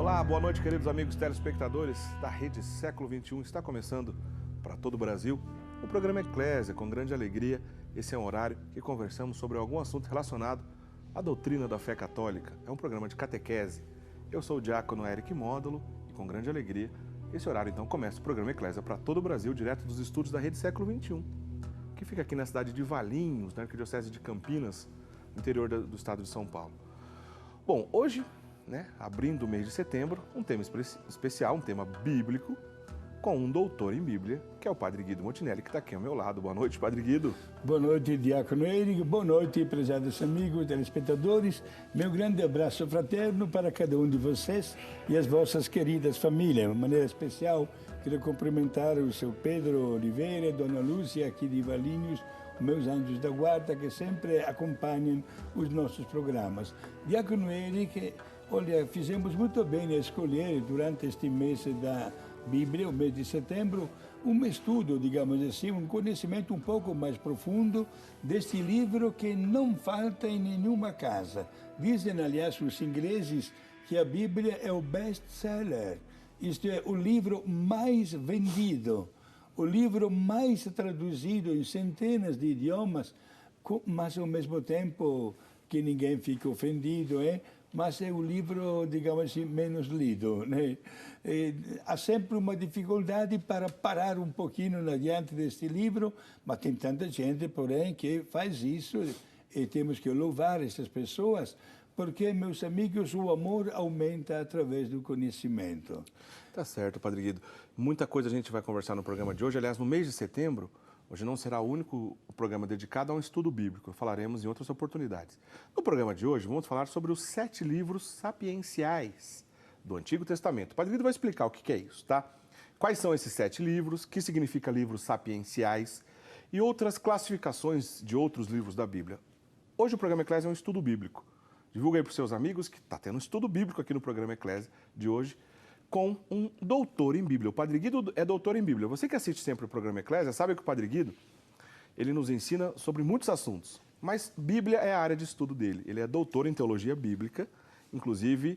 Olá, boa noite, queridos amigos telespectadores da Rede Século XXI. Está começando para todo o Brasil o programa Eclésia, com grande alegria. Esse é um horário que conversamos sobre algum assunto relacionado à doutrina da fé católica. É um programa de catequese. Eu sou o diácono Eric Módulo e, com grande alegria, esse horário então começa o programa Eclésia para todo o Brasil, direto dos estúdios da Rede Século XXI, que fica aqui na cidade de Valinhos, na Arquidiocese de Campinas, no interior do estado de São Paulo. Bom, hoje, abrindo o mês de setembro, um tema especial, um tema bíblico, com um doutor em Bíblia, que é o Padre Guido Montinelli, que está aqui ao meu lado. Boa noite, Padre Guido. Boa noite, diácono Eric. Boa noite, prezados amigos, telespectadores. Meu grande abraço fraterno para cada um de vocês e as vossas queridas famílias. De maneira especial, quero cumprimentar o seu Pedro Oliveira, Dona Lúcia, aqui de Valinhos, meus anjos da guarda, que sempre acompanham os nossos programas. Diácono Eric, olha, fizemos muito bem a escolher, durante este mês da Bíblia, o mês de setembro, um estudo, digamos assim, um conhecimento um pouco mais profundo deste livro que não falta em nenhuma casa. Dizem, aliás, os ingleses que a Bíblia é o best-seller, isto é, o livro mais vendido, o livro mais traduzido em centenas de idiomas, mas ao mesmo tempo que ninguém fica ofendido, mas é o livro, digamos assim, menos lido, né? Há sempre uma dificuldade para parar um pouquinho diante deste livro, mas tem tanta gente, porém, que faz isso e temos que louvar essas pessoas, porque, meus amigos, o amor aumenta através do conhecimento. Tá certo, Padre Guido. Muita coisa a gente vai conversar no programa de hoje. Aliás, no mês de setembro, hoje não será o único programa dedicado a um estudo bíblico. Falaremos em outras oportunidades. No programa de hoje, vamos falar sobre os 7 livros sapienciais do Antigo Testamento. O Padre Guido vai explicar o que é isso, tá? Quais são esses 7 livros, o que significa livros sapienciais e outras classificações de outros livros da Bíblia. Hoje o programa Eclésia é um estudo bíblico. Divulga aí para os seus amigos que está tendo um estudo bíblico aqui no programa Eclésia de hoje, com um doutor em Bíblia. O Padre Guido é doutor em Bíblia. Você que assiste sempre o programa Eclésia sabe que o Padre Guido, ele nos ensina sobre muitos assuntos, mas Bíblia é a área de estudo dele. Ele é doutor em teologia bíblica, inclusive,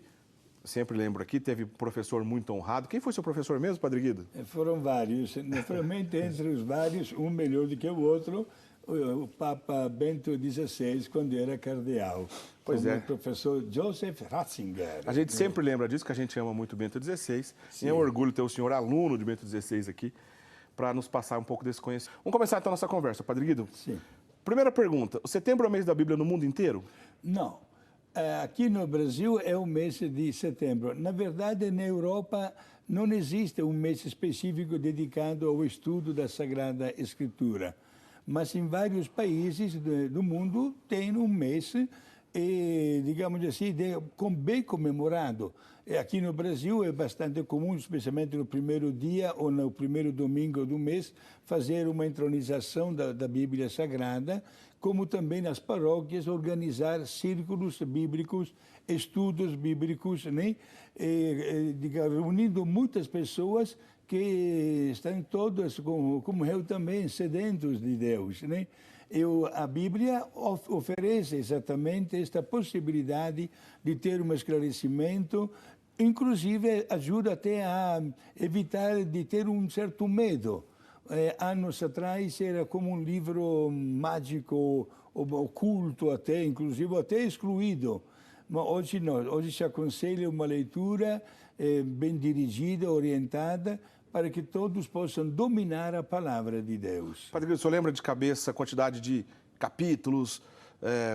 sempre lembro aqui, teve um professor muito honrado. Quem foi seu professor mesmo, Padre Guido? Foram vários, naturalmente entre os vários, um melhor do que o outro, o Papa Bento XVI, quando era cardeal. Pois é. O professor Joseph Ratzinger. A gente sempre lembra disso, que a gente ama muito Bento XVI. E é um orgulho ter o senhor aluno de Bento XVI aqui, para nos passar um pouco desse conhecimento. Vamos começar então a nossa conversa, Padre Guido? Sim. Primeira pergunta, o setembro é o mês da Bíblia no mundo inteiro? Não. Aqui no Brasil é o mês de setembro. Na verdade, na Europa não existe um mês específico dedicado ao estudo da Sagrada Escritura. Mas em vários países do mundo tem um mês, digamos assim, bem comemorado. Aqui no Brasil é bastante comum, especialmente no primeiro dia ou no primeiro domingo do mês, fazer uma entronização da Bíblia Sagrada, como também nas paróquias organizar círculos bíblicos, estudos bíblicos, né? Reunindo muitas pessoas que estão todas, como eu também, sedentos de Deus, né? A Bíblia oferece exatamente esta possibilidade de ter um esclarecimento, inclusive ajuda até a evitar de ter um certo medo. Anos atrás era como um livro mágico, oculto até, inclusive até excluído. Mas hoje não, hoje se aconselha uma leitura bem dirigida, orientada, para que todos possam dominar a palavra de Deus. Padre Guido, o senhor lembra de cabeça a quantidade de capítulos,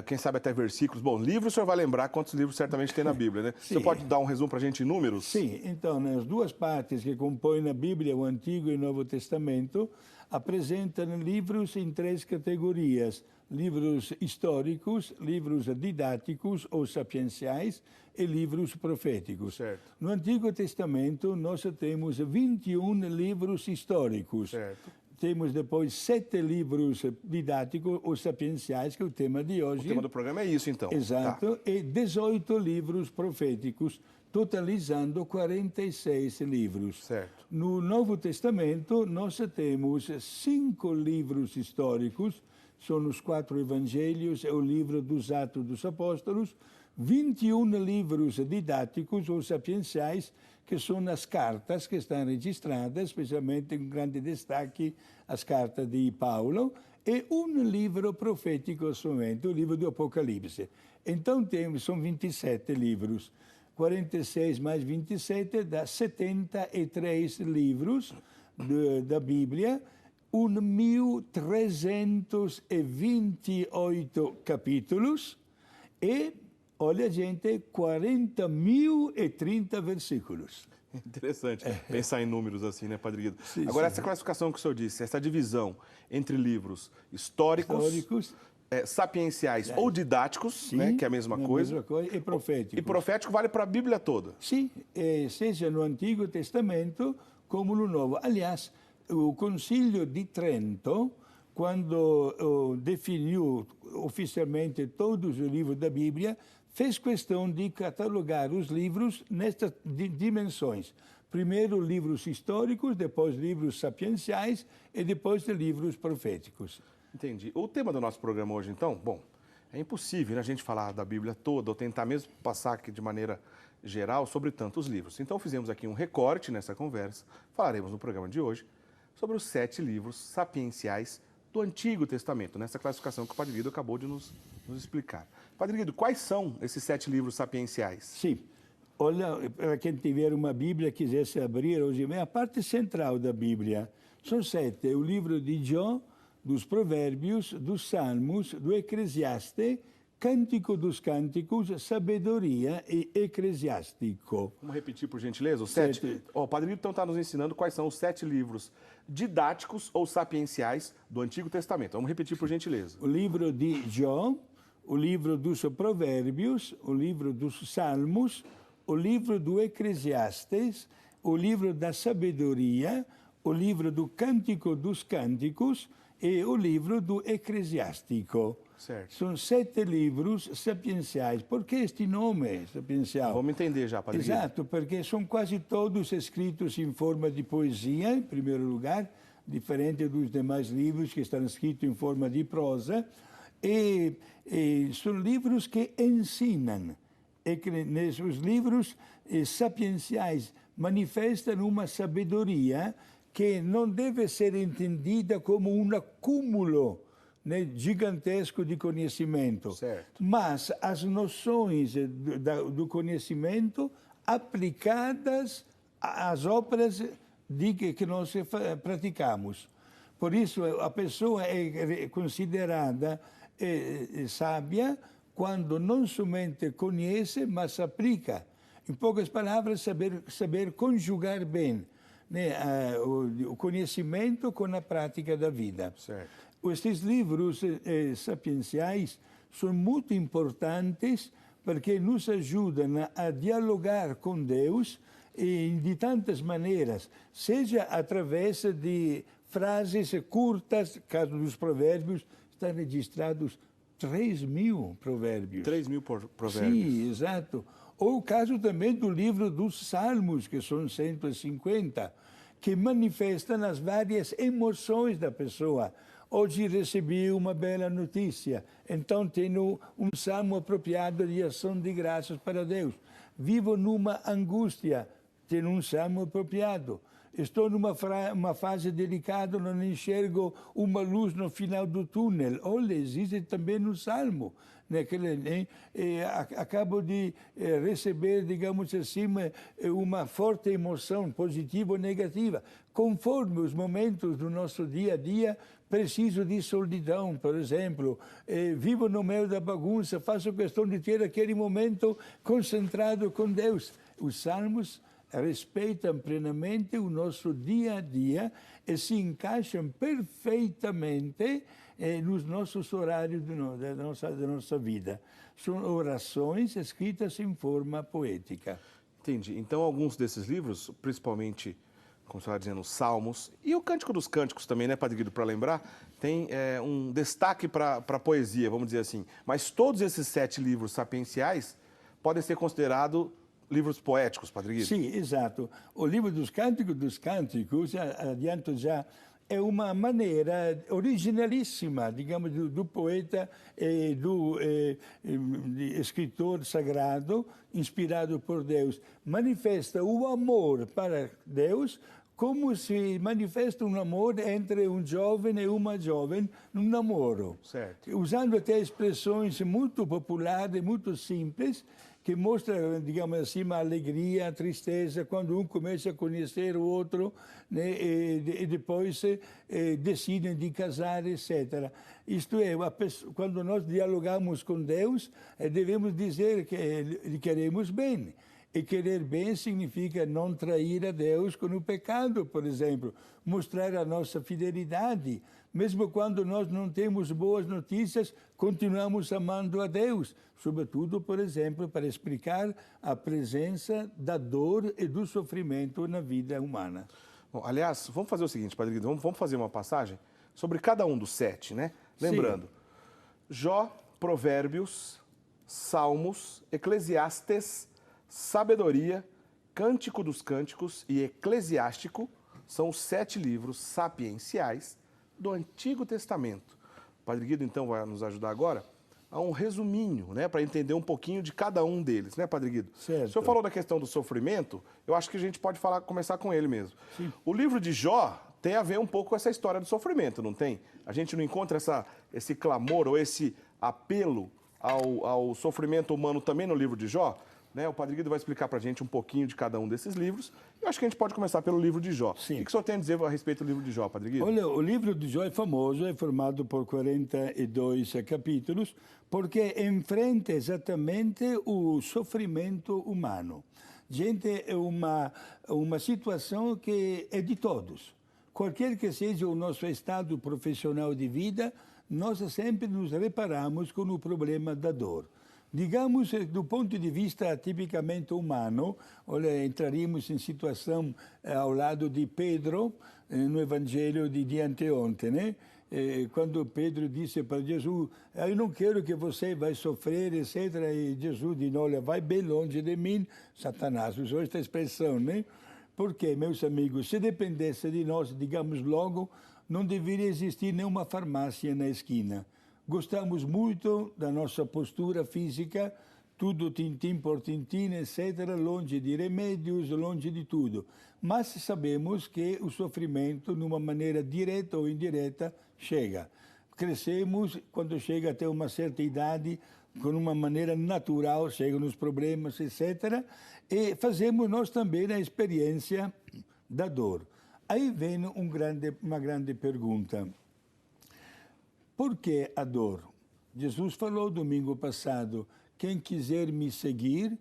quem sabe até versículos? Bom, livros o senhor vai lembrar quantos livros certamente tem na Bíblia, né? Sim. Você pode dar um resumo para a gente em números? Sim, então, nas duas partes que compõem a Bíblia, o Antigo e o Novo Testamento, apresentam livros em 3 categorias: livros históricos, livros didáticos ou sapienciais e livros proféticos. Certo. No Antigo Testamento, nós temos 21 livros históricos. Certo. Temos depois 7 livros didáticos ou sapienciais, que é o tema de hoje. O tema do programa é isso, então. Exato. Tá. E 18 livros proféticos, totalizando 46 livros. Certo. No Novo Testamento, nós temos 5 livros históricos, são os 4 evangelhos, é o livro dos Atos dos Apóstolos, 21 livros didáticos ou sapienciais, que são as cartas que estão registradas, especialmente com grande destaque as cartas de Paulo, e um livro profético somente, o livro do Apocalipse. Então são 27 livros, 46 mais 27 dá 73 livros da Bíblia, 1.328 capítulos e, olha gente, 40.030 versículos. Interessante pensar em números assim, né, Padre Guido? Sim, Agora, sim. essa classificação que o senhor disse, essa divisão entre livros históricos, sapienciais ou didáticos, sim, né, que é a mesma coisa, e proféticos. e profético vale para a Bíblia toda. Sim, seja no Antigo Testamento como no Novo. Aliás, o Concílio de Trento, quando definiu oficialmente todos os livros da Bíblia, fez questão de catalogar os livros nestas dimensões. Primeiro livros históricos, depois livros sapienciais e depois de livros proféticos. Entendi. O tema do nosso programa hoje, então, bom, é impossível, né, a gente falar da Bíblia toda ou tentar mesmo passar aqui de maneira geral sobre tantos livros. Então fizemos aqui um recorte nessa conversa. Falaremos no programa de hoje sobre os 7 livros sapienciais do Antigo Testamento, nessa classificação que o Padre Guido acabou de nos explicar. Padre Guido, quais são esses 7 livros sapienciais? Sim. Olha, para quem tiver uma Bíblia e quisesse abrir hoje, a parte central da Bíblia são 7. O livro de Jó, dos Provérbios, dos Salmos, do Eclesiastes, Cântico dos Cânticos, Sabedoria e Eclesiástico. Vamos repetir, por gentileza, os 7? O Padre Guido então está nos ensinando quais são os 7 livros didáticos ou sapienciais do Antigo Testamento. Vamos repetir, por gentileza. O livro de Jó, o livro dos Provérbios, o livro dos Salmos, o livro do Eclesiastes, o livro da Sabedoria, o livro do Cântico dos Cânticos e o livro do Eclesiástico. Certo. São 7 livros sapienciais. Por que este nome sapiencial? Vamos entender já, Padre Guido. Exato, porque são quase todos escritos em forma de poesia, em primeiro lugar, diferente dos demais livros que estão escritos em forma de prosa, e são livros que ensinam. Os livros sapienciais manifestam uma sabedoria que não deve ser entendida como um acúmulo, né, gigantesco de conhecimento, certo, mas as noções do conhecimento aplicadas às obras que nós praticamos. Por isso, a pessoa é considerada sábia quando não somente conhece, mas aplica. Em poucas palavras, saber conjugar bem, né, o conhecimento com a prática da vida. Certo. Estes livros sapienciais são muito importantes porque nos ajudam a dialogar com Deus de tantas maneiras, seja através de frases curtas, caso dos provérbios, estão registrados 3.000 provérbios. 3.000 provérbios. Sim, exato. Ou o caso também do livro dos Salmos, que são 150, que manifestam as várias emoções da pessoa. Hoje recebi uma bela notícia, então tenho um salmo apropriado de ação de graças para Deus. Vivo numa angústia, tenho um salmo apropriado. Estou numa fase delicada, não enxergo uma luz no final do túnel. Olha, existe também um salmo. Acabo de receber, digamos assim, uma forte emoção, positiva ou negativa. Conforme os momentos do nosso dia a dia, preciso de solidão, por exemplo. Vivo no meio da bagunça, faço questão de ter aquele momento concentrado com Deus. Os salmos respeitam plenamente o nosso dia a dia e se encaixam perfeitamente nos nossos horários da nossa vida. São orações escritas em forma poética. Entendi. Então, alguns desses livros, principalmente, como você estava dizendo, os Salmos, e o Cântico dos Cânticos também, né, Padre Guido, para lembrar, tem um destaque para a poesia, vamos dizer assim. Mas todos esses 7 livros sapienciais podem ser considerados livros poéticos, Padre Guido? Sim, exato. O livro dos Cânticos, adianto já, é uma maneira originalíssima, digamos, do poeta e do escritor sagrado, inspirado por Deus. Manifesta o amor para Deus como se manifesta um amor entre um jovem e uma jovem num namoro. Certo. Usando até expressões muito populares, muito simples, que mostra, digamos assim, a alegria, a tristeza, quando um começa a conhecer o outro, né, e depois decidem de casar, etc. Isto é, quando nós dialogamos com Deus, devemos dizer que lhe queremos bem. E querer bem significa não trair a Deus com o pecado, por exemplo. Mostrar a nossa fidelidade. Mesmo quando nós não temos boas notícias, continuamos amando a Deus. Sobretudo, por exemplo, para explicar a presença da dor e do sofrimento na vida humana. Bom, aliás, vamos fazer o seguinte, Padre Guido, vamos fazer uma passagem sobre cada um dos 7, né? Lembrando, Jó, Provérbios, Salmos, Eclesiastes, Sabedoria, Cântico dos Cânticos e Eclesiástico são os 7 livros sapienciais do Antigo Testamento. O Padre Guido, então, vai nos ajudar agora a um resuminho, né, para entender um pouquinho de cada um deles, né, Padre Guido? Certo. O senhor falou da questão do sofrimento, eu acho que a gente pode começar com ele mesmo. Sim. O livro de Jó tem a ver um pouco com essa história do sofrimento, não tem? A gente não encontra esse clamor ou esse apelo ao sofrimento humano também no livro de Jó? Né, o Padre Guido vai explicar para a gente um pouquinho de cada um desses livros. Eu acho que a gente pode começar pelo livro de Jó. Sim. O que o senhor tem a dizer a respeito do livro de Jó, Padre Guido? Olha, o livro de Jó é famoso, é formado por 42 capítulos, porque enfrenta exatamente o sofrimento humano. Gente, é uma situação que é de todos. Qualquer que seja o nosso estado profissional de vida, nós sempre nos reparamos com o problema da dor. Digamos, do ponto de vista tipicamente humano, olha, entraríamos em situação ao lado de Pedro, no Evangelho de anteontem, né? Quando Pedro disse para Jesus, eu não quero que você vai sofrer, etc. E Jesus disse, olha, vai bem longe de mim, Satanás, usou esta expressão, né? Porque, meus amigos, se dependesse de nós, digamos logo, não deveria existir nenhuma farmácia na esquina. Gostamos muito da nossa postura física, tudo tintim por tintim, etc., longe de remédios, longe de tudo. Mas sabemos que o sofrimento, de uma maneira direta ou indireta, chega. Crescemos, quando chega até uma certa idade, com uma maneira natural, chegam os problemas, etc., e fazemos nós também a experiência da dor. Aí vem uma grande pergunta. Por que a dor? Jesus falou domingo passado, quem quiser me seguir,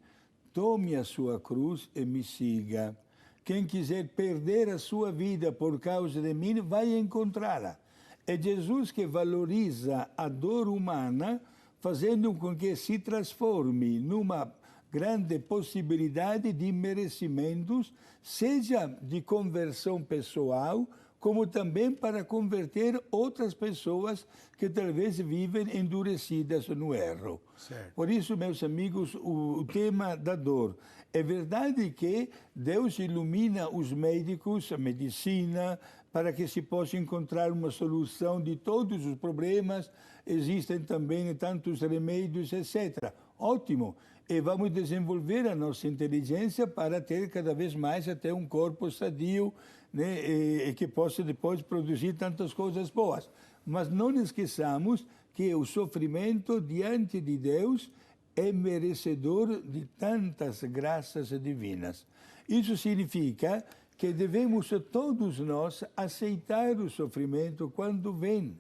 tome a sua cruz e me siga. Quem quiser perder a sua vida por causa de mim, vai encontrá-la. É Jesus que valoriza a dor humana, fazendo com que se transforme numa grande possibilidade de merecimentos, seja de conversão pessoal, como também para converter outras pessoas que talvez vivem endurecidas no erro. Certo. Por isso, meus amigos, o tema da dor. É verdade que Deus ilumina os médicos, a medicina, para que se possa encontrar uma solução de todos os problemas. Existem também tantos remédios, etc. Ótimo. E vamos desenvolver a nossa inteligência para ter cada vez mais até um corpo sadio, né, e que possa depois produzir tantas coisas boas. Mas não esqueçamos que o sofrimento diante de Deus é merecedor de tantas graças divinas. Isso significa que devemos todos nós aceitar o sofrimento quando vem.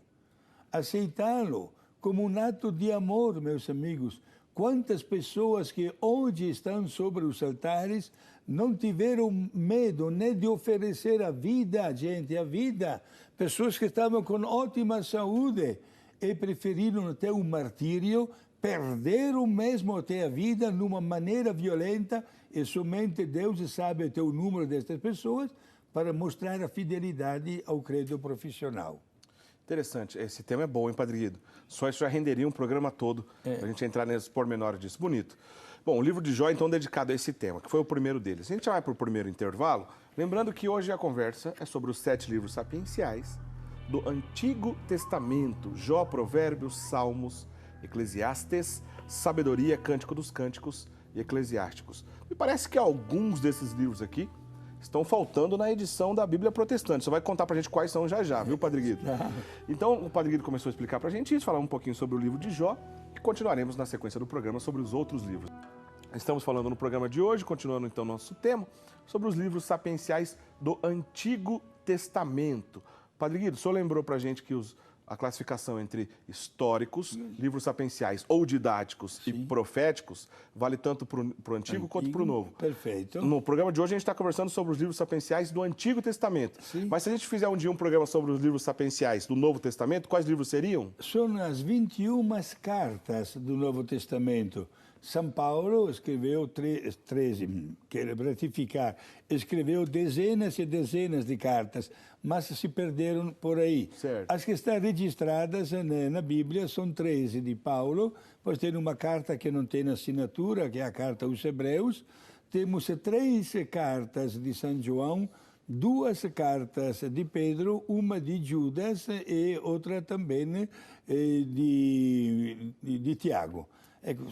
Aceitá-lo como um ato de amor, meus amigos. Quantas pessoas que hoje estão sobre os altares não tiveram medo nem de oferecer a vida, gente, a vida. Pessoas que estavam com ótima saúde e preferiram até o martírio, perderam mesmo até a vida numa maneira violenta e somente Deus sabe até o número destas pessoas para mostrar a fidelidade ao credo profissional. Interessante. Esse tema é bom, hein, Padre Guido? Só isso já renderia um programa todo, para a gente entrar nesses pormenores disso. Bonito. Bom, o livro de Jó, então, dedicado a esse tema, que foi o primeiro deles. A gente já vai para o primeiro intervalo, lembrando que hoje a conversa é sobre os 7 livros sapienciais do Antigo Testamento: Jó, Provérbios, Salmos, Eclesiastes, Sabedoria, Cântico dos Cânticos e Eclesiásticos. Me parece que alguns desses livros aqui estão faltando na edição da Bíblia Protestante. Você vai contar pra gente quais são já, viu, Padre Guido? Então, o Padre Guido começou a explicar pra gente isso, falar um pouquinho sobre o livro de Jó, e continuaremos na sequência do programa sobre os outros livros. Estamos falando no programa de hoje, continuando então nosso tema, sobre os livros sapienciais do Antigo Testamento. Padre Guido, o senhor lembrou pra gente que a classificação entre históricos, livros sapienciais ou didáticos e proféticos vale tanto para o Antigo quanto para o Novo. Perfeito. No programa de hoje a gente está conversando sobre os livros sapienciais do Antigo Testamento. Sim. Mas se a gente fizer um dia um programa sobre os livros sapienciais do Novo Testamento, quais livros seriam? São as 21 cartas do Novo Testamento. São Paulo escreveu 13, quero ratificar, escreveu dezenas e dezenas de cartas, mas se perderam por aí. Certo. As que estão registradas na Bíblia são 13 de Paulo, depois tem uma carta que não tem assinatura, que é a carta aos Hebreus, temos 3 cartas de São João, 2 cartas de Pedro, uma de Judas e outra também de Tiago.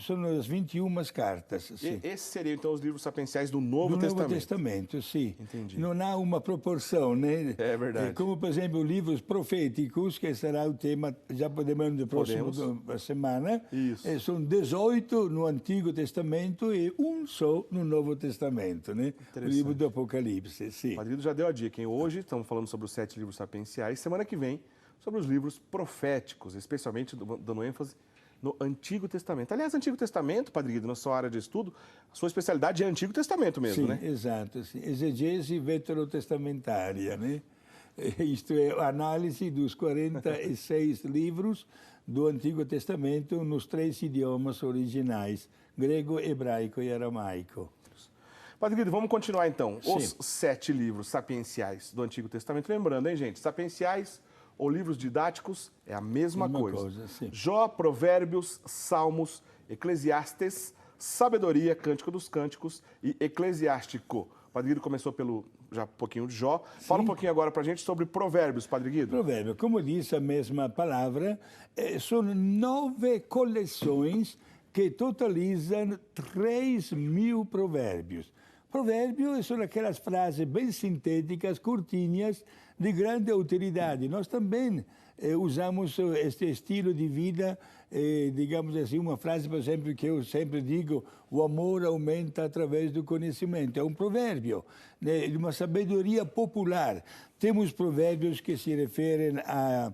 São as 21 cartas. Sim. Esses seriam, então, os livros sapienciais do Novo Testamento? Do Novo Testamento, sim. Entendi. Não há uma proporção, né? É verdade. Como, por exemplo, livros proféticos, que será o tema, já podemos na próxima semana. Isso. São 18 no Antigo Testamento e um só no Novo Testamento, né? O livro do Apocalipse, sim. O Padre Guido já deu a dica, hein? Hoje estamos falando sobre os 7 livros sapienciais, semana que vem sobre os livros proféticos, especialmente dando ênfase no Antigo Testamento. Aliás, Antigo Testamento, Padre Guido, na sua área de estudo, a sua especialidade é Antigo Testamento mesmo, sim, né? Exato. Sim. Exegese veterotestamentária, né? Isto é, a análise dos 46 livros do Antigo Testamento nos 3 idiomas originais, grego, hebraico e aramaico. Padre Guido, vamos continuar então. Sim. Os 7 livros sapienciais do Antigo Testamento. Lembrando, hein, gente, sapienciais ou livros didáticos é a mesma coisa. Sim. Jó, Provérbios, Salmos, Eclesiastes, Sabedoria, Cântico dos Cânticos e Eclesiástico. O Padre Guido começou pelo já um pouquinho de Jó. Fala um pouquinho agora pra gente sobre Provérbios, Padre Guido. Provérbio, como diz a mesma palavra, são 9 coleções que totalizam 3.000 provérbios. Provérbios são aquelas frases bem sintéticas, curtinhas, de grande utilidade. Nós também usamos este estilo de vida, digamos assim, uma frase, por exemplo, que eu sempre digo: o amor aumenta através do conhecimento. É um provérbio, né, de uma sabedoria popular. Temos provérbios que se referem à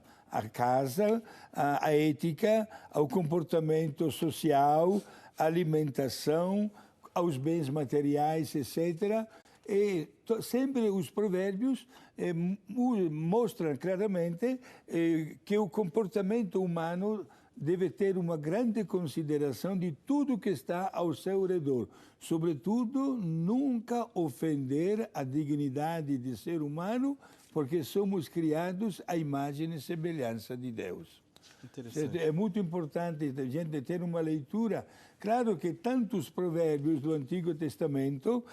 casa, à ética, ao comportamento social, à alimentação, aos bens materiais, etc. E sempre os provérbios mostram claramente que o comportamento humano deve ter uma grande consideração de tudo que está ao seu redor. Sobretudo, nunca ofender a dignidade de ser humano, porque somos criados à imagem e semelhança de Deus. Interessante. É muito importante a gente ter uma leitura. Claro que tantos provérbios do Antigo Testamento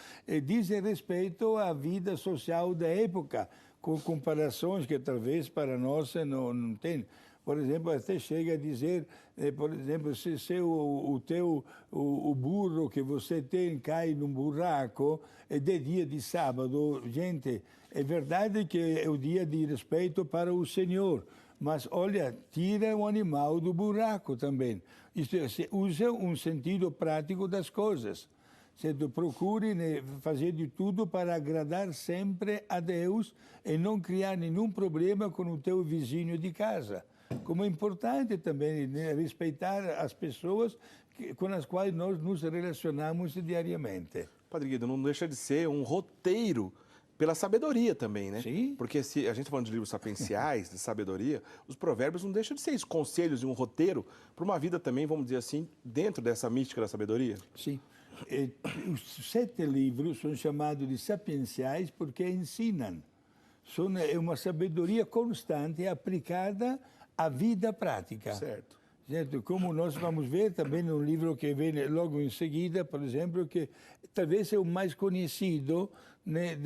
dizem respeito à vida social da época, com comparações que talvez para nós não tem. Por exemplo, até chega a dizer, por exemplo, se o burro que você tem cai num buraco, é de dia de sábado. Gente, é verdade que é o dia de respeito para o Senhor, mas, olha, tira o animal do buraco também. Isto é, usa um sentido prático das coisas. Procure, né, fazer de tudo para agradar sempre a Deus e não criar nenhum problema com o teu vizinho de casa. Como é importante também, né, respeitar as pessoas com as quais nós nos relacionamos diariamente. Padre Guido, não deixa de ser um roteiro pela sabedoria também, né? Sim. Porque se a gente está falando de livros sapienciais, de sabedoria, os provérbios não deixam de ser isso, conselhos e um roteiro para uma vida também, vamos dizer assim, dentro dessa mística da sabedoria. Sim. Os 7 livros são chamados de sapienciais porque ensinam. É uma sabedoria constante aplicada à vida prática. Certo. Certo? Como nós vamos ver também no livro que vem logo em seguida, por exemplo, que talvez é o mais conhecido, né,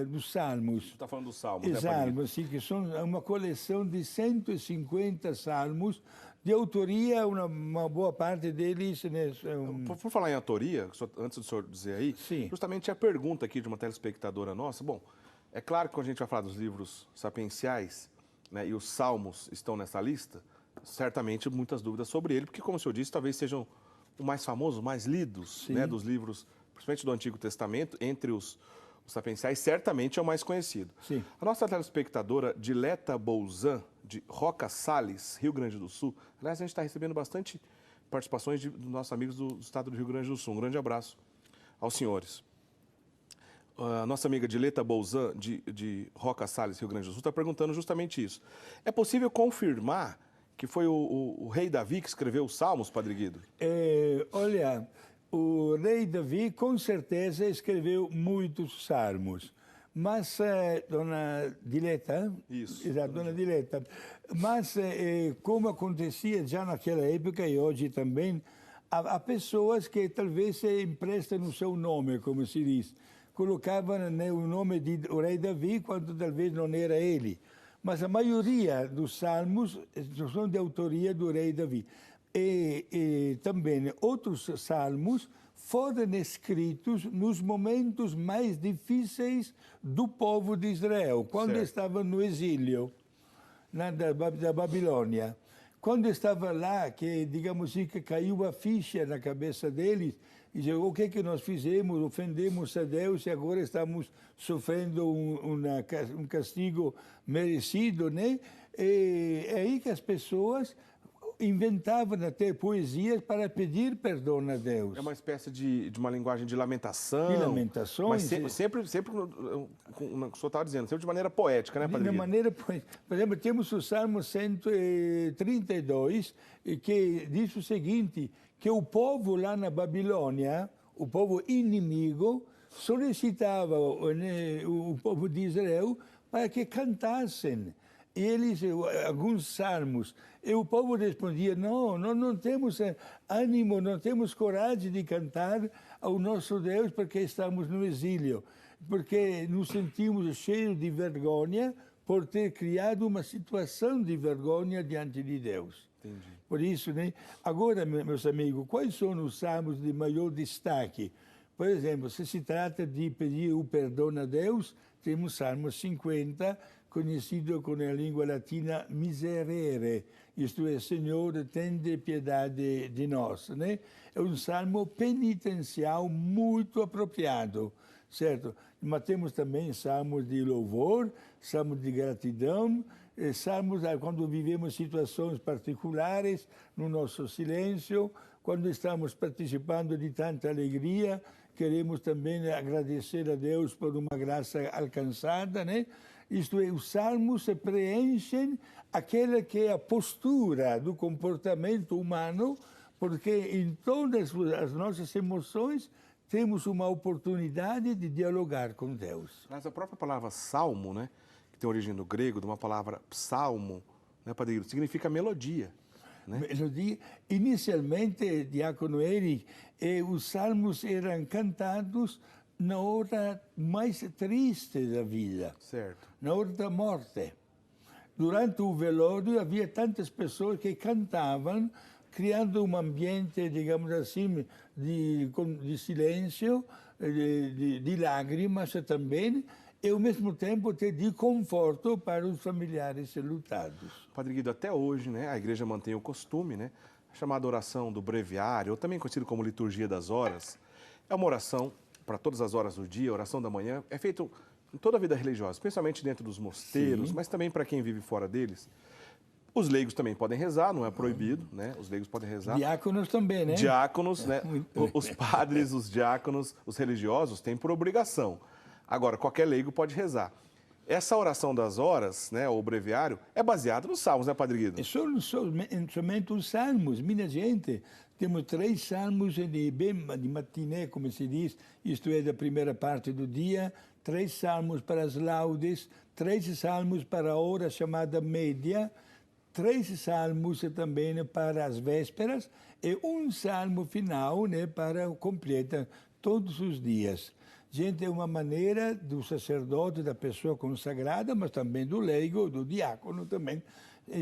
dos Salmos. Você está falando dos Salmos, Os né, Padre Guido? Salmos, sim, que são uma coleção de 150 salmos, de autoria, uma boa parte deles, né, Por falar em autoria, antes do senhor dizer aí, Sim. justamente a pergunta aqui de uma telespectadora nossa. Bom, é claro que quando a gente vai falar dos livros sapienciais, né, e os Salmos estão nessa lista, certamente muitas dúvidas sobre ele, porque, como o senhor disse, talvez sejam o mais famoso, o mais lidos, né, dos livros, principalmente do Antigo Testamento, entre os sapienciais, certamente é o mais conhecido. Sim. A nossa telespectadora Dileta Bouzan, de Roca Salles, Rio Grande do Sul, aliás, a gente está recebendo bastante participações dos nossos amigos do estado do Rio Grande do Sul. Um grande abraço aos senhores. A nossa amiga Dileta Bouzan, de Roca Salles, Rio Grande do Sul, está perguntando justamente isso. É possível confirmar que foi o rei Davi que escreveu os Salmos, Padre Guido? Olha, o rei Davi com certeza escreveu muitos salmos, mas dona Dileta, Isso. exato, dona Dileta, mas como acontecia já naquela época e hoje também, há pessoas que talvez emprestam o seu nome, como se diz, colocavam, né, o nome do rei Davi quando talvez não era ele. Mas a maioria dos salmos são de autoria do rei Davi. E também outros salmos foram escritos nos momentos mais difíceis do povo de Israel, quando Certo. estava no exílio da Babilônia. Quando estava lá, que, digamos assim, que caiu a ficha na cabeça deles, e dizia, o que é que nós fizemos? Ofendemos a Deus e agora estamos sofrendo um castigo merecido, né? E é aí que as pessoas inventavam até poesias para pedir perdão a Deus. É uma espécie de uma linguagem de lamentação. De lamentações, Mas sempre como o senhor estava dizendo, sempre de maneira poética, né, Padre De Guido? maneira, por exemplo, temos o Salmo 132, que diz o seguinte, que o povo lá na Babilônia, o povo inimigo, solicitava o povo de Israel para que cantassem. E eles, alguns salmos, e o povo respondia, não temos ânimo, não temos coragem de cantar ao nosso Deus porque estamos no exílio, porque nos sentimos cheios de vergonha por ter criado uma situação de vergonha diante de Deus. Entendi. Por isso, né? Agora, meus amigos, quais são os salmos de maior destaque? Por exemplo, se trata de pedir o perdão a Deus, temos o Salmo 50, conhecido com a língua latina miserere, isto é, Senhor, tende piedade de nós, né? É um salmo penitencial muito apropriado, certo? Mas temos também salmos de louvor, salmos de gratidão, salmos quando vivemos situações particulares, no nosso silêncio, quando estamos participando de tanta alegria, queremos também agradecer a Deus por uma graça alcançada, né? Isto é, os salmos se preenchem aquela que é a postura do comportamento humano, porque em todas as nossas emoções temos uma oportunidade de dialogar com Deus. Mas a própria palavra salmo, né, que tem origem do grego, de uma palavra psalmo, né, Padre Guido, significa melodia. Né? Melodia. Inicialmente, Diácono Eric, os salmos eram cantados na hora mais triste da vida, Certo. na hora da morte. Durante o velório havia tantas pessoas que cantavam, criando um ambiente, digamos assim, de silêncio, de lágrimas também, e ao mesmo tempo de conforto para os familiares lutados. Padre Guido, até hoje, né, a igreja mantém o costume, né, a chamada oração do breviário, ou também conhecido como liturgia das horas. É uma oração para todas as horas do dia, oração da manhã, é feito em toda a vida religiosa, especialmente dentro dos mosteiros, Sim. mas também para quem vive fora deles. Os leigos também podem rezar, não é proibido, né? Os leigos podem rezar. Diáconos também, né? Diáconos, né? Os padres, os diáconos, os religiosos têm por obrigação. Agora, qualquer leigo pode rezar. Essa oração das horas, né, ou breviário, é baseado nos salmos, né, Padre Guido? Somente os salmos, minha gente. Temos 3 salmos de matiné, como se diz, isto é, da primeira parte do dia, 3 salmos para as laudes, 3 salmos para a hora chamada média, 3 salmos também para as vésperas e um salmo final, né, para completar todos os dias. Gente, é uma maneira do sacerdote, da pessoa consagrada, mas também do leigo, do diácono também,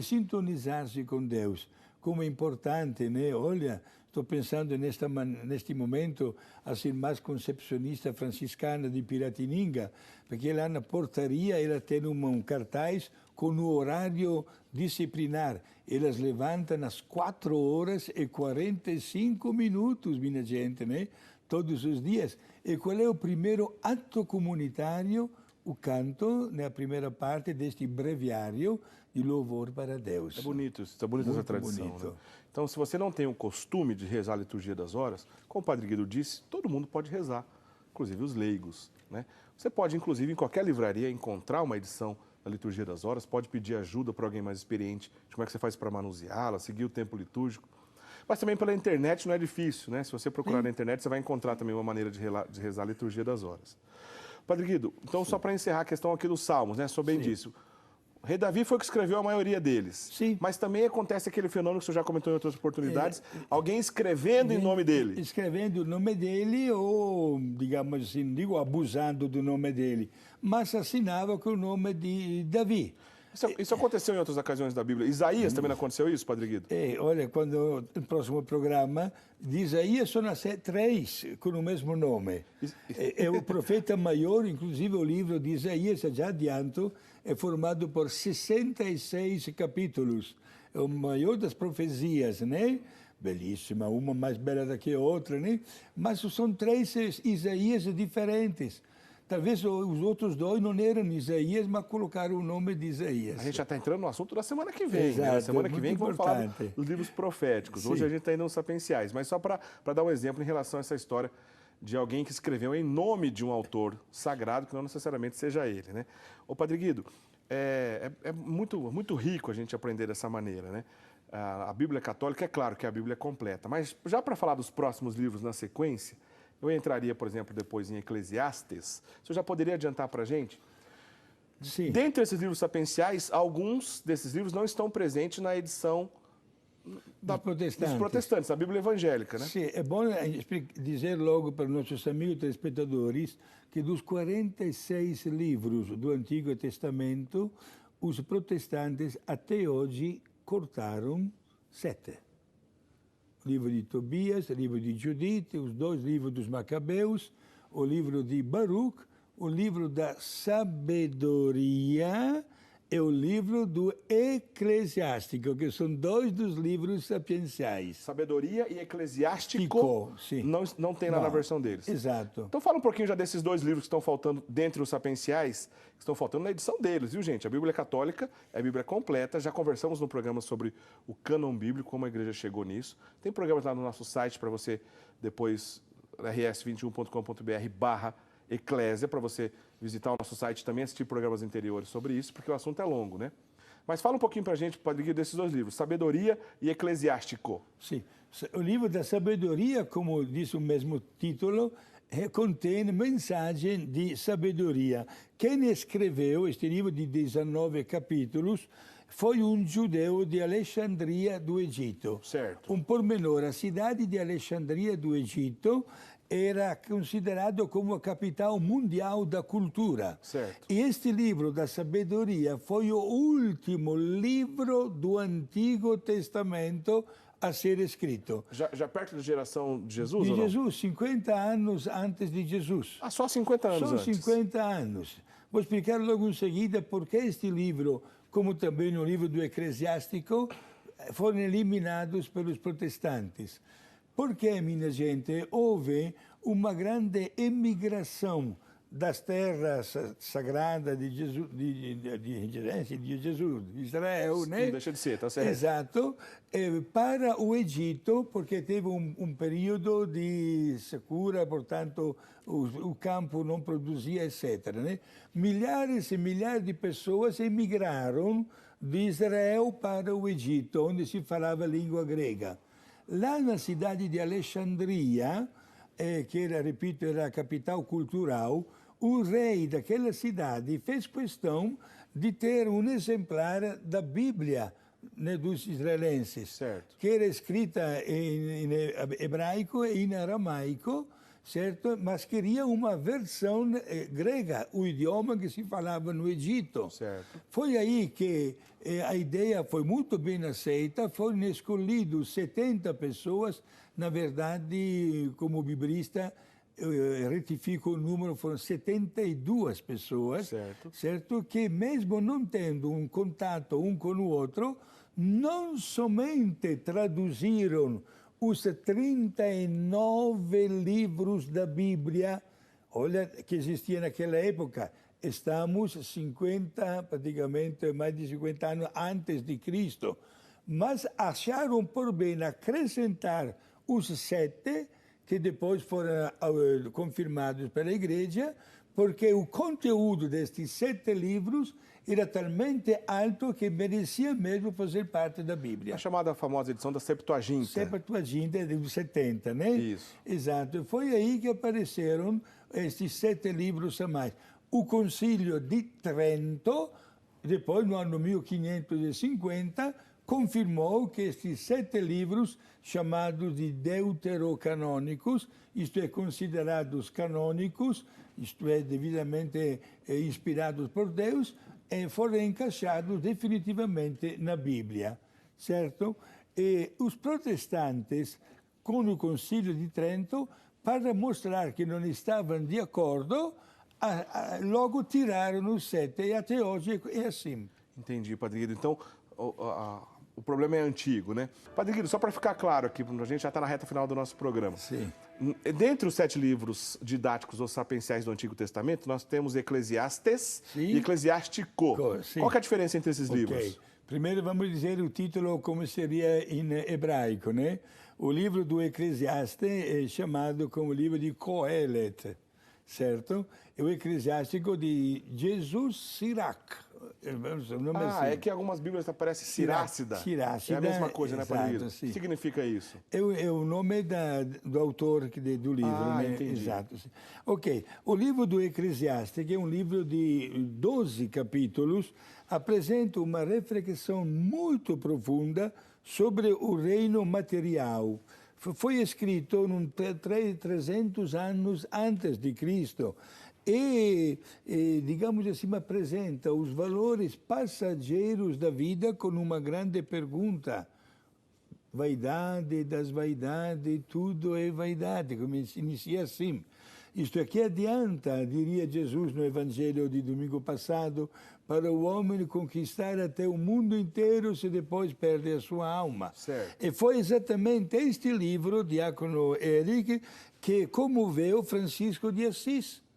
sintonizar-se com Deus. Como é importante, né? Olha, estou pensando neste momento, a irmã concepcionista franciscana de Piratininga, porque lá na portaria ela tem um cartaz com o horário disciplinar. Elas levantam às 4h45, minha gente, né? Todos os dias. E qual é o primeiro ato comunitário? O canto, na primeira parte deste breviário de louvor para Deus. É bonito isso, é bonita essa tradição. Bonito. Né? Então, se você não tem o costume de rezar a liturgia das horas, como o Padre Guido disse, todo mundo pode rezar, inclusive os leigos. Né? Você pode, inclusive, em qualquer livraria, encontrar uma edição da liturgia das horas, pode pedir ajuda para alguém mais experiente de como é que você faz para manuseá-la, seguir o tempo litúrgico. Mas também pela internet não é difícil, né? Se você procurar na internet, você vai encontrar também uma maneira de rezar a liturgia das horas. Padre Guido, então só para encerrar a questão aqui dos salmos, né? Sou bem disso. O rei Davi foi o que escreveu a maioria deles. Sim. Mas também acontece aquele fenômeno que o senhor já comentou em outras oportunidades, alguém escrevendo em nome dele. Escrevendo o nome dele ou, digamos assim, não digo abusando do nome dele, mas assinava com o nome de Davi. Isso aconteceu em outras ocasiões da Bíblia. Isaías também não aconteceu isso, Padre Guido? Olha, quando no próximo programa, de Isaías são 3 com o mesmo nome. É o profeta maior, inclusive o livro de Isaías, já adianto, é formado por 66 capítulos. É o maior das profecias, né? Belíssima, uma mais bela do que a outra, né? Mas são 3 Isaías diferentes. Talvez os outros 2 não eram Isaías, mas colocaram o nome de Isaías. A gente já está entrando no assunto da semana que vem. Exato, né? Na semana que vem vamos falar importante. dos livros proféticos. Sim. Hoje a gente está indo nos sapienciais. Mas só para dar um exemplo em relação a essa história de alguém que escreveu em nome de um autor sagrado, que não necessariamente seja ele. Né? Ô, Padre Guido, é muito rico a gente aprender dessa maneira. Né? A Bíblia católica, é claro que a Bíblia é completa. Mas já para falar dos próximos livros na sequência, eu entraria, por exemplo, depois em Eclesiastes. O senhor já poderia adiantar para a gente? Sim. Dentre esses livros sapienciais, alguns desses livros não estão presentes na edição dos protestantes, da Bíblia evangélica, né? Sim, é bom dizer logo para os nossos amigos telespectadores que dos 46 livros do Antigo Testamento, os protestantes até hoje cortaram 7. O livro de Tobias, o livro de Judite, os 2 livros dos Macabeus, o livro de Baruch, o livro da Sabedoria e o livro do Eclesiástico, que são 2 dos livros sapienciais. Sabedoria e Eclesiástico sim. Não tem lá na versão deles. Exato. Então fala um pouquinho já desses 2 livros que estão faltando dentre os sapienciais, que estão faltando na edição deles, viu, gente? A Bíblia Católica é a Bíblia completa, já conversamos no programa sobre o cânon bíblico, como a igreja chegou nisso. Tem programas lá no nosso site para você depois, rs21.com.br/eclésia, para você visitar o nosso site também, assistir programas anteriores sobre isso, porque o assunto é longo, né? Mas fala um pouquinho para a gente, Padre Guido, desses 2 livros, Sabedoria e Eclesiástico. Sim. O livro da Sabedoria, como diz o mesmo título, contém mensagem de sabedoria. Quem escreveu este livro de 19 capítulos foi um judeu de Alexandria do Egito. Certo. Um pormenor, a cidade de Alexandria do Egito era considerado como a capital mundial da cultura. Certo. E este livro da sabedoria foi o último livro do Antigo Testamento a ser escrito. Já perto da geração de Jesus, De ou não? Jesus, 50 anos antes de Jesus. Ah, só 50 anos Só antes. 50 anos. Vou explicar logo em seguida por que este livro, como também o livro do Eclesiástico, foram eliminados pelos protestantes. Porque, minha gente, houve uma grande emigração das terras sagradas de Jesus, de Israel, né? Não deixa de ser, tá certo. Exato, para o Egito, porque teve um período de secura, portanto, o campo não produzia, etc. Né? Milhares e milhares de pessoas emigraram de Israel para o Egito, onde se falava a língua grega. Lá na cidade de Alexandria, que era, repito, era a capital cultural, o rei daquela cidade fez questão de ter um exemplar da Bíblia né, dos israelenses, Certo. que era escrita em hebraico e em aramaico, certo? Mas queria uma versão grega, o idioma que se falava no Egito. Certo. Foi aí que a ideia foi muito bem aceita, foram escolhidos 70 pessoas, na verdade, como biblista, retifico o número, foram 72 pessoas, certo? Que mesmo não tendo um contato um com o outro, não somente traduziram os 39 livros da Bíblia, olha, que existia naquela época. Estamos praticamente mais de 50 anos antes de Cristo, mas acharam por bem acrescentar os 7 que depois foram confirmados pela Igreja, porque o conteúdo destes 7 livros era talmente alto que merecia mesmo fazer parte da Bíblia. A chamada famosa edição da Septuaginta. Septuaginta dos 70, né? Isso. Exato. Foi aí que apareceram estes 7 livros a mais. O Concílio de Trento, depois no ano 1550, confirmou que estes 7 livros, chamados de deuterocanônicos, isto é, considerados canônicos, isto é, devidamente inspirados por Deus, foram encaixados definitivamente na Bíblia, certo? E os protestantes, com o Concílio de Trento, para mostrar que não estavam de acordo, logo tiraram os 7 e até hoje é assim. Entendi, Padre Guido. Então, o problema é antigo, né? Padre Guido, só para ficar claro aqui, a gente já está na reta final do nosso programa. Sim. Dentre os 7 livros didáticos ou sapienciais do Antigo Testamento, nós temos Eclesiastes e Eclesiástico. Sim. Qual que é a diferença entre esses livros? Primeiro vamos dizer o título como seria em hebraico, né? O livro do Eclesiastes é chamado como livro de Coelet, certo? E o Eclesiástico de Jesus Sirac. É que algumas Bíblias aparecem Sirácida. Sirácida. É a mesma coisa, né, Padre Guido? O que significa isso? É o nome do autor do livro, né? Entendi. Exato. Ok. O livro do Eclesiastes, que é um livro de 12 capítulos, apresenta uma reflexão muito profunda sobre o reino material. Foi escrito 300 anos antes de Cristo. Digamos assim, apresenta os valores passageiros da vida com uma grande pergunta. Vaidade das vaidades, tudo é vaidade, como inicia assim. Isto aqui adianta, diria Jesus no Evangelho de domingo passado, para o homem conquistar até o mundo inteiro se depois perde a sua alma. Certo. E foi exatamente este livro, Diácono Eric, que comoveu Francisco de Assis.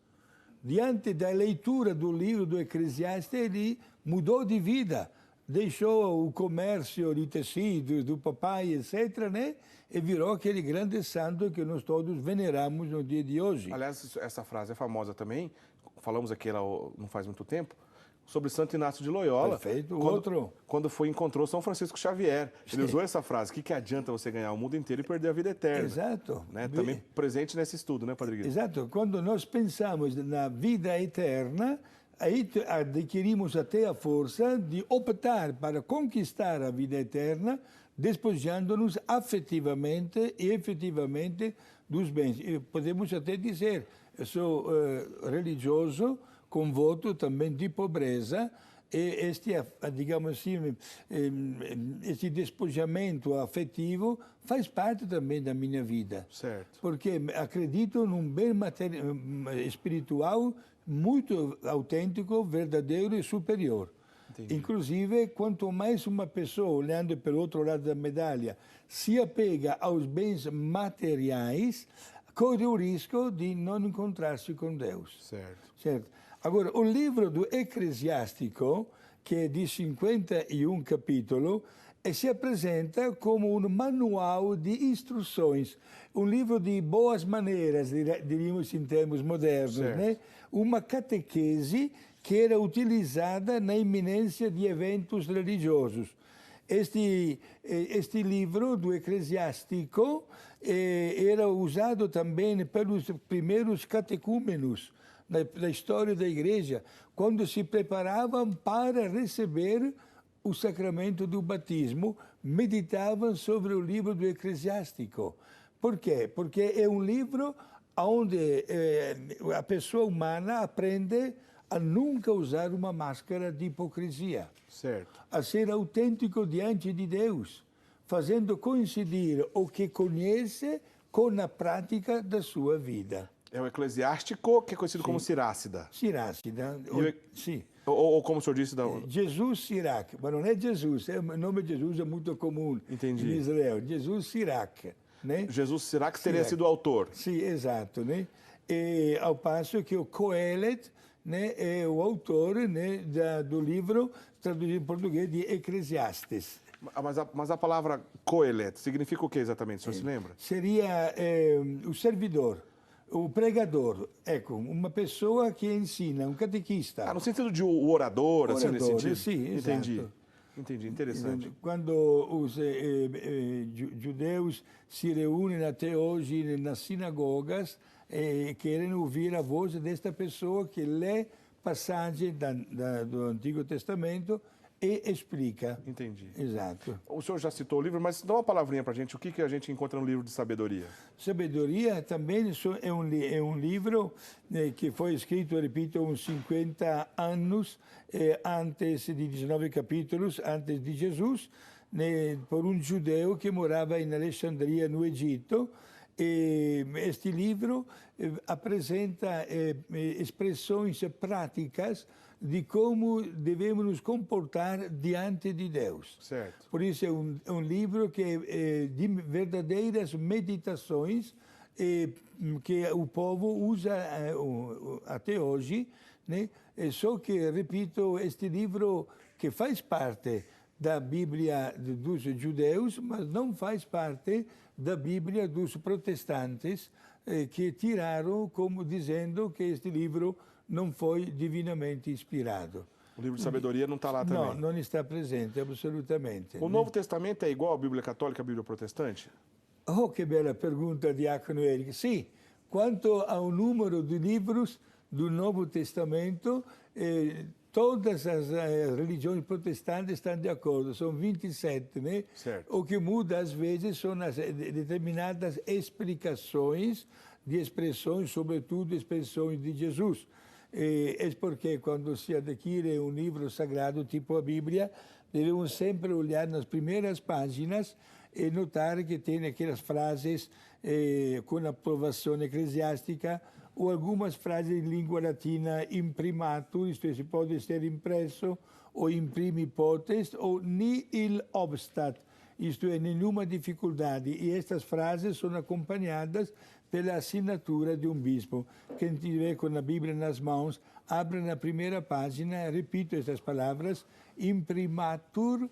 Diante da leitura do livro do Eclesiastes, ele mudou de vida, deixou o comércio de tecidos do papai, etc., né? E virou aquele grande santo que nós todos veneramos no dia de hoje. Aliás, essa frase é famosa também, falamos aqui não faz muito tempo, sobre Santo Inácio de Loyola. Perfeito, quando encontrou São Francisco Xavier. Ele usou essa frase, que adianta você ganhar o mundo inteiro e perder a vida eterna? Exato. Né? Também presente nesse estudo, né, Padre Guido? Exato. Quando nós pensamos na vida eterna, aí adquirimos até a força de optar para conquistar a vida eterna, despojando-nos afetivamente e efetivamente dos bens. E podemos até dizer, eu sou religioso, com voto também de pobreza, e digamos assim, este despojamento afetivo faz parte também da minha vida. Certo. Porque acredito num bem espiritual muito autêntico, verdadeiro e superior. Entendi. Inclusive, quanto mais uma pessoa, olhando pelo outro lado da medalha, se apega aos bens materiais, corre o risco de não encontrar-se com Deus. Certo. Agora, o livro do Eclesiástico, que é de 51 capítulos, se apresenta como um manual de instruções, um livro de boas maneiras, diríamos em termos modernos, né? Uma catequese que era utilizada na iminência de eventos religiosos. Este livro do Eclesiástico era usado também pelos primeiros catecúmenos da história da igreja, quando se preparavam para receber o sacramento do batismo, meditavam sobre o livro do Eclesiástico. Por quê? Porque é um livro onde a pessoa humana aprende a nunca usar uma máscara de hipocrisia. Certo. A ser autêntico diante de Deus, fazendo coincidir o que conhece com a prática da sua vida. É o eclesiástico, que é conhecido como Sirácida. Sirácida, sim. Ou como o senhor disse... Jesus Sirac, mas não é Jesus, o nome de Jesus é muito comum Entendi. em Israel. Jesus Sirac, né? Jesus Sirac teria sido o autor. Sim, exato, né? E, ao passo que o Coelet, né, é o autor, né, do livro traduzido em português de Eclesiastes. Mas a palavra Coelet significa o que exatamente, o senhor se lembra? Seria o servidor, o pregador, uma pessoa que ensina, um catequista. No sentido de o orador, assim, nesse sentido? Sim, entendi. exato. Entendi, interessante. Quando os judeus se reúnem até hoje nas sinagogas, querem ouvir a voz desta pessoa que lê passagem do Antigo Testamento e explica. Entendi. Exato. O senhor já citou o livro, mas dá uma palavrinha para a gente. O que a gente encontra no livro de sabedoria? Sabedoria também é um livro que foi escrito, repito, uns 50 anos antes de 19 capítulos, antes de Jesus, por um judeu que morava em Alexandria, no Egito. Este livro apresenta expressões práticas de como devemos nos comportar diante de Deus. Certo. Por isso é um livro que é de verdadeiras meditações que o povo usa até hoje, né? Só que, repito, este livro que faz parte da Bíblia dos judeus, mas não faz parte da Bíblia dos protestantes, que tiraram como dizendo que este livro não foi divinamente inspirado. O livro de sabedoria não está lá também? Não, não está presente, absolutamente. O Novo Testamento é igual à Bíblia Católica e à Bíblia Protestante? Oh, que bela pergunta, Diácono Eric. Sim, quanto ao número de livros do Novo Testamento, todas as religiões protestantes estão de acordo, são 27, né? Certo. O que muda, às vezes, são as determinadas explicações de expressões, sobretudo expressões de Jesus. É porque quando se adquire um livro sagrado, tipo a Bíblia, devemos sempre olhar nas primeiras páginas e notar que tem aquelas frases com aprovação eclesiástica ou algumas frases em língua latina imprimatur, isto é, se pode ser impresso, ou imprimi potest, ou nihil obstat, isto é, nenhuma dificuldade. E estas frases são acompanhadas pela assinatura de um bispo. Quem tiver com a Bíblia nas mãos, abra na primeira página, repito estas palavras, imprimatur,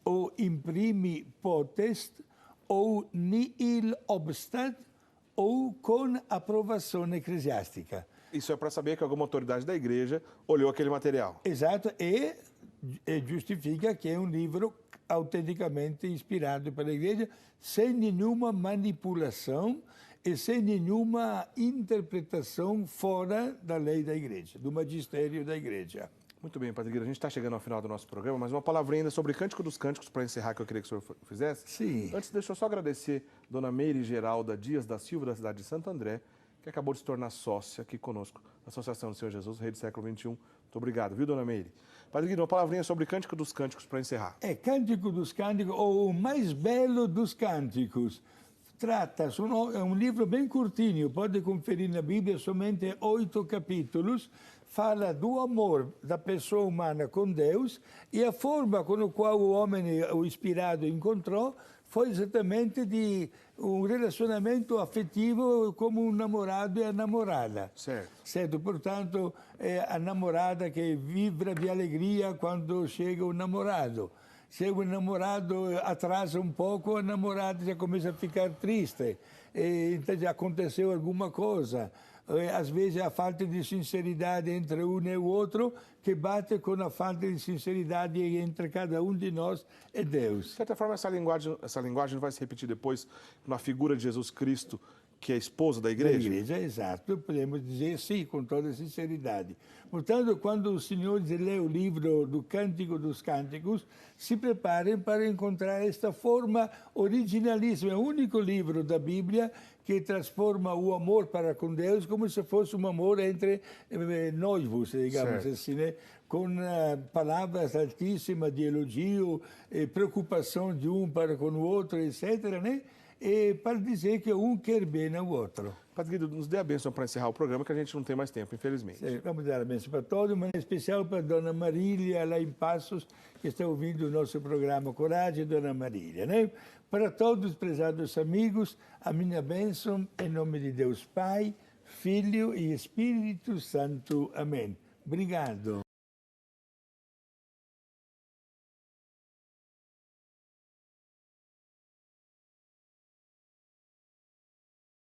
ou imprimi potest, ou nihil obstat, ou com aprovação eclesiástica. Isso é para saber que alguma autoridade da igreja olhou aquele material. Exato, e justifica que é um livro autenticamente inspirado pela igreja, sem nenhuma manipulação e sem nenhuma interpretação fora da lei da igreja, do magistério da igreja. Muito bem, Padre Guido, a gente está chegando ao final do nosso programa, mas uma palavrinha ainda sobre Cântico dos Cânticos, para encerrar, que eu queria que o senhor fizesse. Sim. Antes, deixa eu só agradecer Dona Meire Geralda Dias da Silva, da cidade de Santo André, que acabou de se tornar sócia aqui conosco, da Associação do Senhor Jesus, Rei do Século XXI. Muito obrigado, viu, Dona Meire? Padre Guido, uma palavrinha sobre Cântico dos Cânticos, para encerrar. Cântico dos Cânticos, ou o mais belo dos cânticos. É um livro bem curtinho, pode conferir na Bíblia, somente 8 capítulos, fala do amor da pessoa humana com Deus e a forma com a qual o homem, o inspirado, encontrou foi exatamente de um relacionamento afetivo como um namorado e a namorada. Certo? Portanto, é a namorada que vibra de alegria quando chega o namorado. Se o namorado atrasa um pouco, a namorada já começa a ficar triste. Então já aconteceu alguma coisa. Às vezes a falta de sinceridade entre um e o outro que bate com a falta de sinceridade entre cada um de nós e Deus. De certa forma, essa linguagem vai se repetir depois na figura de Jesus Cristo, que é esposa da Da igreja? igreja, exato. Podemos dizer sim, com toda sinceridade. Portanto, quando os senhores lê o livro do Cântico dos Cânticos, se preparem para encontrar esta forma originalíssima. É o único livro da Bíblia que transforma o amor para com Deus como se fosse um amor entre noivos, digamos Certo. assim, né? Com palavras altíssimas de elogio, preocupação de um para com o outro, etc., né? E para dizer que um quer bem ao outro. Padre Guido, nos dê a bênção para encerrar o programa, que a gente não tem mais tempo, infelizmente. Vamos dar a bênção para todos, mas em especial para a Dona Marília, lá em Passos, que está ouvindo o nosso programa Coragem, Dona Marília, né? Para todos, prezados amigos, a minha bênção, em nome de Deus Pai, Filho e Espírito Santo. Amém. Obrigado.